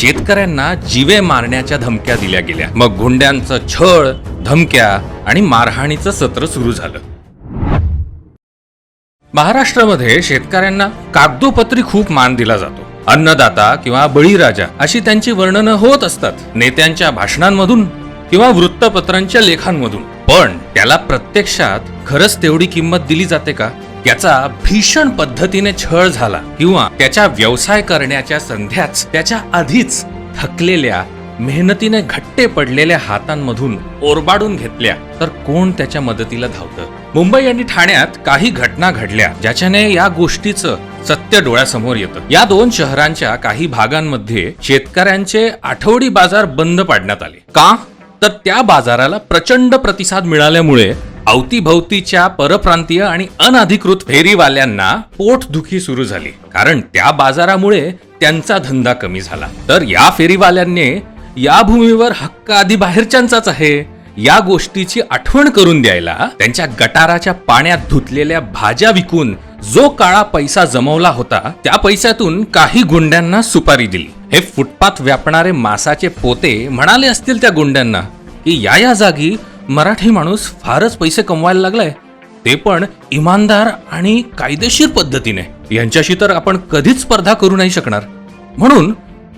शेतकऱ्यांना जीवे मारण्याच्या धमक्या दिल्या गेल्या। मग गुंड्यांचं छळ, धमक्या आणि मारहाणीचं सत्र सुरू झालं। महाराष्ट्रामध्ये शेतकऱ्यांना कागदोपत्री खूप मान दिला जातो। अन्नदाता किंवा बळीराजा अशी त्यांची वर्णनं होत असतात नेत्यांच्या भाषणांमधून किंवा वृत्तपत्रांच्या लेखांमधून। पण त्याला प्रत्यक्षात खरंच तेवढी किंमत दिली जाते का? त्याचा भीषण पद्धतीने छळ झाला किंवा त्याच्या व्यवसाय करण्याच्या संध्याच त्याच्या आधीच थकलेल्या, मेहनतीने घट्टे पडलेल्या हातांमधून ओरबाडून घेतल्या तर कोण त्याच्या मदतीला धावतं? मुंबई आणि ठाण्यात काही घटना घडल्या ज्याच्याने या गोष्टीचं सत्य डोळ्यासमोर येतं। या दोन शहरांच्या काही भागांमध्ये शेतकऱ्यांचे आठवडी बाजार बंद पाडण्यात आले। का? तर त्या बाजाराला प्रचंड प्रतिसाद मिळाल्यामुळे अवतीभवतीच्या परप्रांतीय आणि अनधिकृत फेरीवाल्यांना पोटदुखी सुरू झाली, कारण त्या बाजारामुळे त्यांचा धंदा कमी झाला। तर या फेरीवाल्यांनी या भूमीवर हक्क आधी बाहेरच्यांचाच आहे या गोष्टीची आठवण करून द्यायला त्यांच्या गटाराच्या पाण्यात धुतलेल्या भाज्या विकून जो काळा पैसा जमवला होता त्या पैशातून काही गुंड्यांना सुपारी दिली। हे फुटपाथ व्यापणारे मासाचे पोते म्हणाले असतील त्या गुंड्यांना की या जागी मराठी माणूस फारच पैसे कमवायला लागलाय, ते पण इमानदार आणि कायदेशीर पद्धतीने। यांच्याशी तर आपण कधीच स्पर्धा करू नाही शकणार, म्हणून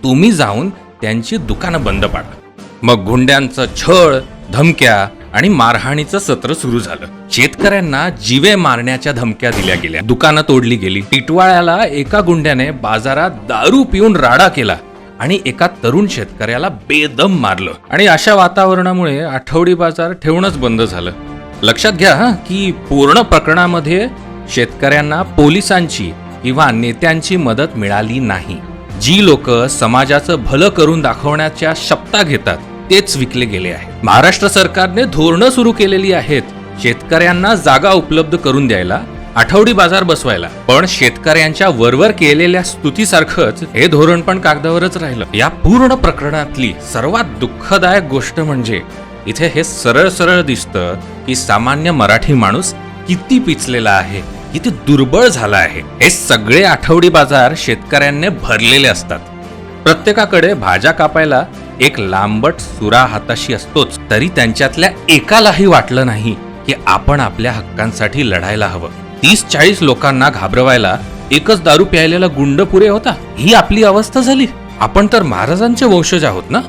तुम्ही जाऊन त्यांची दुकानं बंद पाडा। मग गुंड्यांचं छळ, धमक्या आणि मारहाणीचं सत्र सुरू झालं। शेतकऱ्यांना जीवे मारण्याच्या धमक्या दिल्या गेल्या, दुकानं तोडली गेली। टिटवाळ्याला एका गुंड्याने बाजारात दारू पिऊन राडा केला आणि एका तरुण शेतकऱ्याला बेदम मारलं। आणि अशा वातावरणामुळे आठवडी बाजार ठेवणंच बंद झालं। लक्षात घ्या की पूर्ण प्रकरणामध्ये शेतकऱ्यांना पोलिसांची किंवा नेत्यांची मदत मिळाली नाही। जी लोक समाजाचं भलं करून दाखवण्याच्या शपथा घेतात तेच विकले गेले आहेत। महाराष्ट्र सरकारने धोरणं सुरू केलेली आहेत शेतकऱ्यांना जागा उपलब्ध करून द्यायला, आठवडी बाजार बसवायला, पण शेतकऱ्यांच्या वरवर केलेल्या स्तुतीसारखंच हे धोरण पण कागदावरच राहिलं। या पूर्ण प्रकरणातली सर्वात दुःखदायक गोष्ट म्हणजे इथे हे सरळ सरळ दिसतं की सामान्य मराठी माणूस किती पिचलेला आहे, किती दुर्बळ झाला आहे। हे सगळे आठवडी बाजार शेतकऱ्यांनी भरलेले असतात। प्रत्येकाकडे भाज्या कापायला एक लांबट सुरा हाताशी असतोच, तरी त्यांच्यातल्या एकालाही वाटलं नाही की आपण आपल्या हक्कांसाठी लढायला हवं। 30-40 लोकांना घाबरवायला एकच दारू प्यायलेला गुंड पुरे होता? ही आपली अवस्था झाली? आपण तर महाराजांचे वंशज आहोत ना?